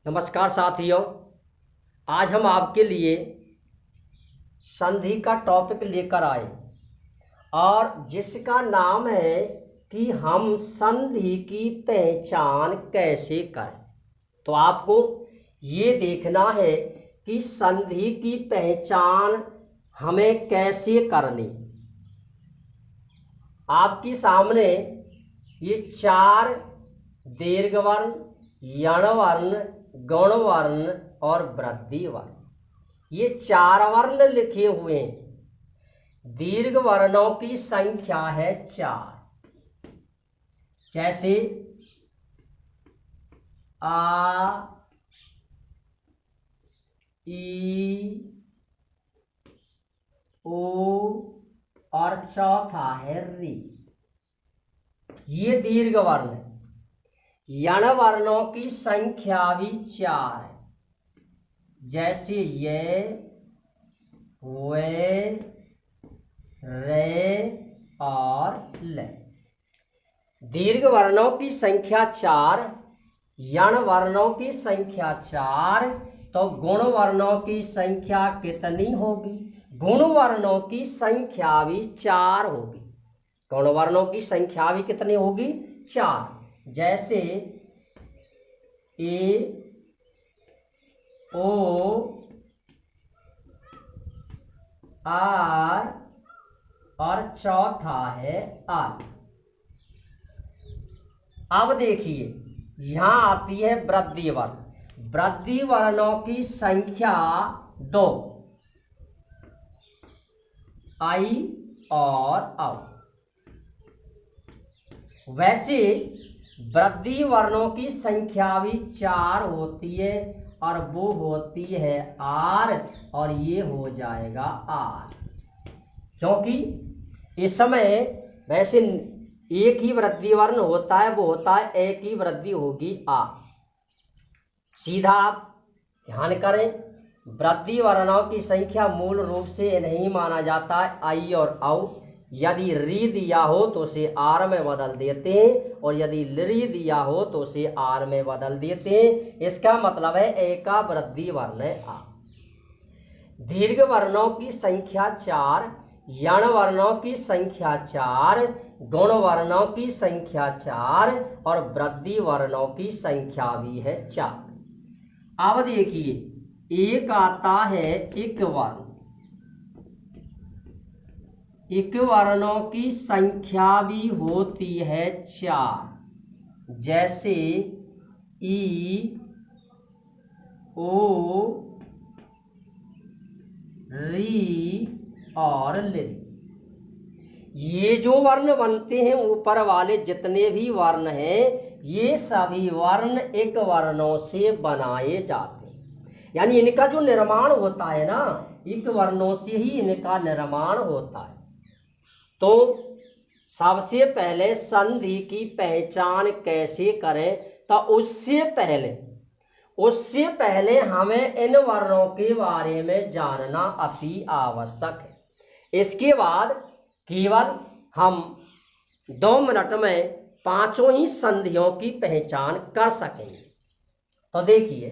नमस्कार साथियों, आज हम आपके लिए संधि का टॉपिक लेकर आए और जिसका नाम है कि हम संधि की पहचान कैसे करें। तो आपको ये देखना है कि संधि की पहचान हमें कैसे करनी। आपके सामने ये 4 दीर्घ वर्ण, यण वर्ण, गौण वर्ण और वृद्धि वर्ण, ये 4 वर्ण लिखे हुए हैं। दीर्घ वर्णों की संख्या है 4, जैसे आ, ई, ओ और चौथा है री। ये दीर्घ वर्ण है। यण वर्णों की संख्या भी 4 है, जैसे ये, वे, रे और ले। दीर्घ वर्णों की संख्या 4, यण वर्णों की संख्या 4, तो गुण वर्णों की संख्या कितनी होगी? गुण वर्णों की संख्या भी 4 होगी। गुण वर्णों की संख्या भी कितनी होगी? 4। जैसे ए, ओ, आर और चौथा है आर। अब देखिए, यहां आती है वृद्धि वर्ण। वृद्धि वर्णों की संख्या 2, आई और औ। वैसे वृद्धि वर्णों की संख्या भी 4 होती है और वो होती है आर, और ये हो जाएगा आर, क्योंकि इस समय वैसे एक ही वृद्धि वर्ण होता है, वो होता है एक ही वृद्धि होगी आ। सीधा आप ध्यान करें, वृद्धि वर्णों की संख्या मूल रूप से नहीं माना जाता है आई और औ। यदि री दिया हो तो उसे आर में बदल देते हैं, और यदि ली दिया हो तो उसे आर में बदल देते हैं। इसका मतलब है एका वृद्धि वर्ण है आ। दीर्घ वर्णों की संख्या 4, यण वर्णों की संख्या 4, गुण वर्णों की संख्या 4 और वृद्धि वर्णों की संख्या भी है 4। अब देखिए, एक आता है इक वर्ण। इक वर्णों की संख्या भी होती है 4, जैसे ई, ओ, री और ली। ये जो वर्ण बनते हैं, ऊपर वाले जितने भी वर्ण हैं, ये सभी वर्ण एक वर्णों से बनाए जाते हैं। यानी इनका जो निर्माण होता है ना, एक वर्णों से ही इनका निर्माण होता है। तो सबसे पहले संधि की पहचान कैसे करें, तो उससे पहले हमें इन वर्णों के बारे में जानना अति आवश्यक है। इसके बाद केवल हम 2 मिनट में 5 ही संधियों की पहचान कर सकेंगे। तो देखिए,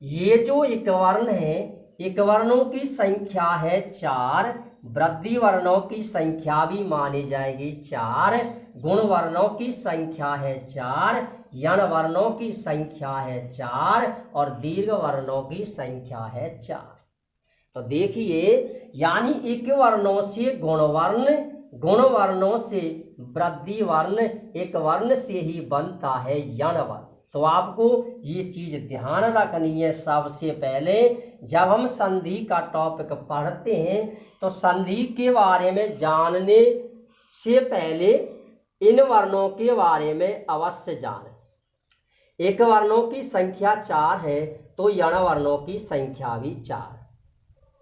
ये जो एक वर्ण है, एक वर्णों की संख्या है 4, वृद्धि वर्णों की संख्या भी मानी जाएगी 4, गुण वर्णों की संख्या है 4, यण वर्णों की संख्या है 4 और दीर्घ वर्णों की संख्या है 4। तो देखिए, यानी एक वर्णों से गुण वर्ण, गुण वर्णों से वृद्धि वर्ण, एक वर्ण से ही बनता है यण वर्ण। तो आपको ये चीज ध्यान रखनी है। सबसे पहले जब हम संधि का टॉपिक पढ़ते हैं, तो संधि के बारे में जानने से पहले इन वर्णों के बारे में अवश्य जानें। एक वर्णों की संख्या 4 है, तो यण वर्णों की संख्या भी 4।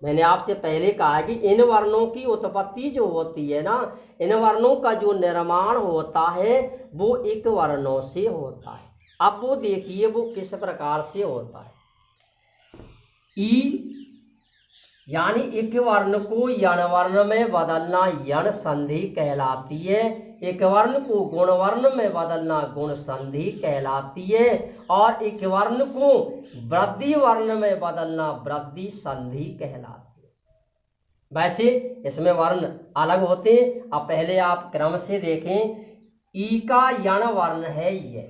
मैंने आपसे पहले कहा है कि इन वर्णों की उत्पत्ति जो होती है ना, इन वर्णों का जो निर्माण होता है, वो एक वर्णों से होता है। अब वो देखिए वो किस प्रकार से होता है। ई, यानी एक वर्ण को यण वर्ण में बदलना यण संधि कहलाती है, एक वर्ण को गुण वर्ण में बदलना गुण संधि कहलाती है, और एक वर्ण को वृद्धि वर्ण में बदलना वृद्धि संधि कहलाती है। वैसे इसमें वर्ण अलग होते हैं। अब पहले आप क्रम से देखें। ई का यण वर्ण है ये,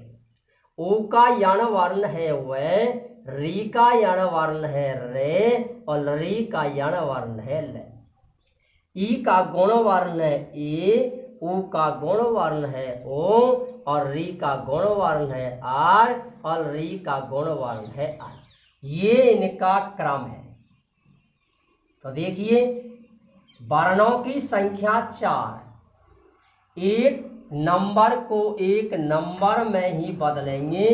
ओ का यण वर्ण है वह, री का यण वर्ण है रे, और री का यण वर्ण है ले। ई का गुण वर्ण है ए, ऊ का गुण वर्ण है ओ, और री का गुण वर्ण है आर, और री का गुण वर्ण है आर। ये इनका क्रम है। तो देखिए, वर्णों की संख्या 4। एक नंबर को एक नंबर में ही बदलेंगे,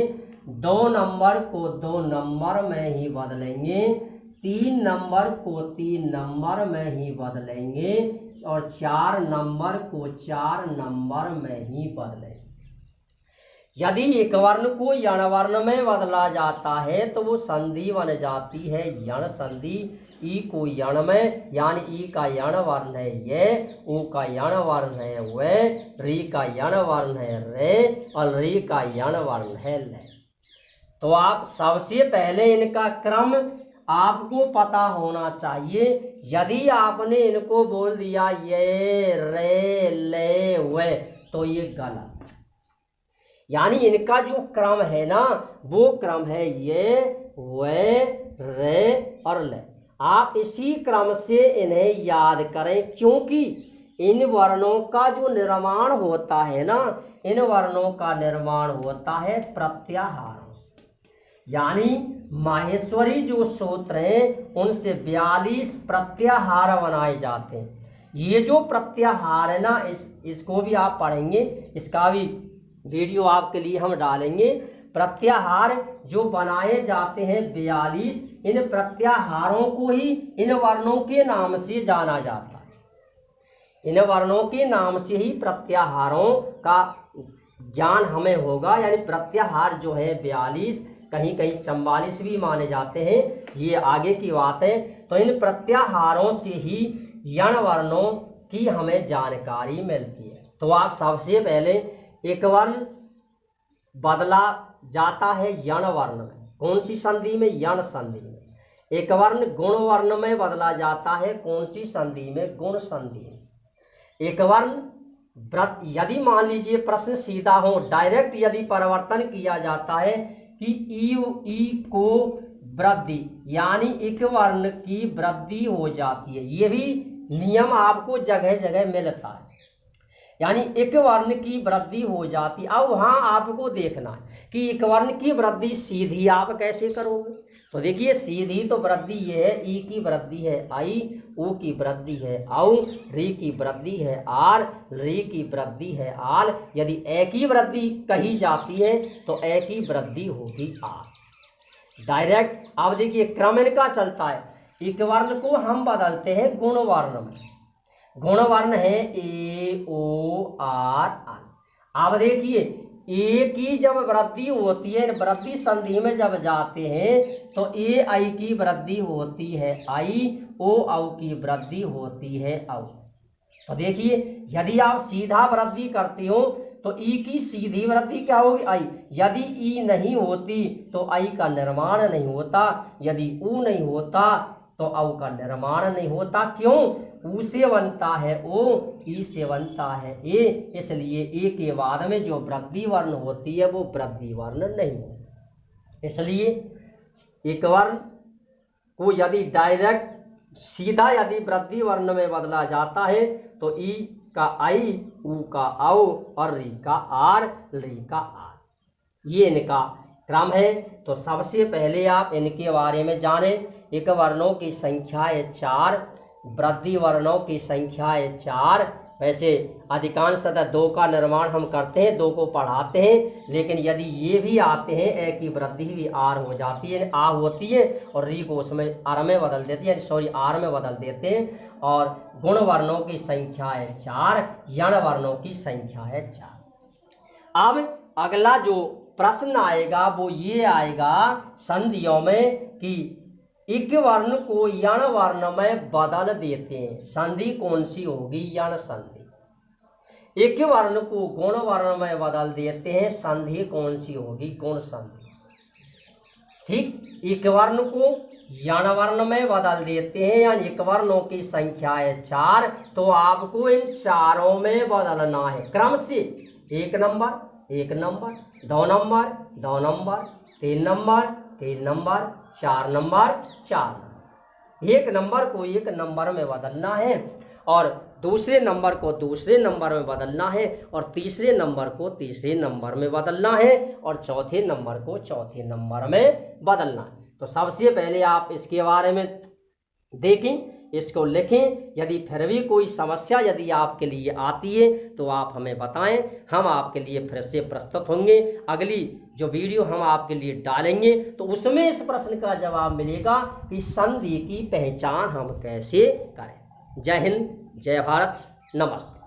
2 नंबर को 2 नंबर में ही बदलेंगे, 3 नंबर को 3 नंबर में ही बदलेंगे, और 4 नंबर को 4 नंबर में ही बदलेंगे। यदि एक वर्ण को यण वर्ण में बदला जाता है तो वो संधि बन जाती है यण संधि। ई को यण में, यानी ई का यण वर्ण है ये, ऊ का यण वर्ण है वे, री का यण वर्ण है रे, और री का यण वर्ण है ले। तो आप सबसे पहले इनका क्रम आपको पता होना चाहिए। यदि आपने इनको बोल दिया ये रे ले वे, तो ये गलत। यानी इनका जो क्रम है ना, वो क्रम है ये वे रे और ले। आप इसी क्रम से इन्हें याद करें, क्योंकि इन वर्णों का जो निर्माण होता है ना, इन वर्णों का निर्माण होता है प्रत्याहारों से। यानी माहेश्वरी जो सूत्र हैं उनसे 42 प्रत्याहार बनाए जाते हैं। ये जो प्रत्याहार है ना, इसको भी आप पढ़ेंगे, इसका भी वीडियो आपके लिए हम डालेंगे। प्रत्याहार जो बनाए जाते हैं 42, इन प्रत्याहारों को ही इन वर्णों के नाम से जाना जाता है। इन वर्णों के नाम से ही प्रत्याहारों का ज्ञान हमें होगा। यानी प्रत्याहार जो है 42, कहीं कहीं 44 भी माने जाते हैं, ये आगे की बात है। तो इन प्रत्याहारों से ही यण वर्णों की हमें जानकारी मिलती है। तो आप सबसे पहले एक वर्ण बदला जाता है यण वर्ण में, कौन सी संधि में? यण संधि में। एक वर्ण गुण वर्ण में बदला जाता है, कौन सी संधि में? गुण संधि में। एक वर्ण यदि मान लीजिए प्रश्न सीधा हो, डायरेक्ट यदि परिवर्तन किया जाता है कि ई को वृद्धि, यानी एक वर्ण की वृद्धि हो जाती है। ये भी नियम आपको जगह जगह मिलता है। यानी एक वर्ण की वृद्धि हो जाती। अब वहाँ आपको देखना है कि एक वर्ण की वृद्धि सीधी आप कैसे करोगे। तो देखिए, सीधी तो वृद्धि ये है, ई की वृद्धि है आई, ऊ की वृद्धि है औ, री की वृद्धि है आर, री की वृद्धि है आल। यदि ए की वृद्धि कही जाती है तो ए की वृद्धि होगी आर। डायरेक्ट अब देखिए क्रम इनका चलता है। एक वर्ण को हम बदलते हैं गुण वर्ण में। गुण वर्ण है ए ओ आर आर। अब देखिए, ए की जब वृद्धि होती है, वृद्धि संधि में जब जाते हैं तो ए आई की वृद्धि होती है आई, ओ औ की वृद्धि होती है औ। तो देखिए, यदि आप सीधा वृद्धि करते हो तो ई की सीधी वृद्धि क्या होगी? आई। यदि ई नहीं होती तो आई का निर्माण नहीं होता, यदि ऊ नहीं होता तो औ का निर्माण नहीं होता। क्यों? ऊ से बनता है ओ, ई से बनता है ए, इसलिए ए के बाद में जो वृद्धि वर्ण होती है वो वृद्धि वर्ण नहीं होती। इसलिए एक वर्ण को यदि डायरेक्ट सीधा यदि वृद्धि वर्ण में बदला जाता है तो ई का आई, ऊ का औ, और री का आर, री का आर, ये इनका क्रम है। तो सबसे पहले आप इनके बारे में जानें। एक वर्णों की संख्या है 4, वृद्धि वर्णों की संख्या है 4। वैसे अधिकांशतः 2 का निर्माण हम करते हैं, 2 को पढ़ाते हैं, लेकिन यदि ये भी आते हैं ए की वृद्धि भी आर हो जाती है, आ होती है, और री को उसमें आर में बदल देते हैं, सॉरी आर में बदल देते हैं। और गुण वर्णों की संख्या है 4, यण वर्णों की संख्या है 4। अब अगला जो प्रश्न आएगा वो ये आएगा संधियों में कि इक वर्ण को यण वर्ण में बदल देते हैं, संधि कौन सी होगी? यण संधि। एक वर्ण को गुण वर्ण में बदल देते हैं, संधि कौन सी होगी? गुण संधि। ठीक, एक वर्ण को यण वर्ण में बदल देते हैं, यानी एक वर्णों की संख्या है 4, तो आपको इन चारों में बदलना है क्रम से। 1 number 1 number, 2 number 2 number, 3 number 3 number, 4 number 4 number. 1 number को 1 नंबर में बदलना है, और दूसरे नंबर को दूसरे नंबर में बदलना है, और तीसरे नंबर को तीसरे नंबर में बदलना है, और चौथे नंबर को चौथे नंबर में बदलना है। तो सबसे पहले आप इसके बारे में देखें, इसको लिखें। यदि फिर भी कोई समस्या यदि आपके लिए आती है तो आप हमें बताएं, हम आपके लिए फिर से प्रस्तुत होंगे। अगली जो वीडियो हम आपके लिए डालेंगे तो उसमें इस प्रश्न का जवाब मिलेगा कि संधि की पहचान हम कैसे करें। जय हिंद, जय भारत, नमस्ते।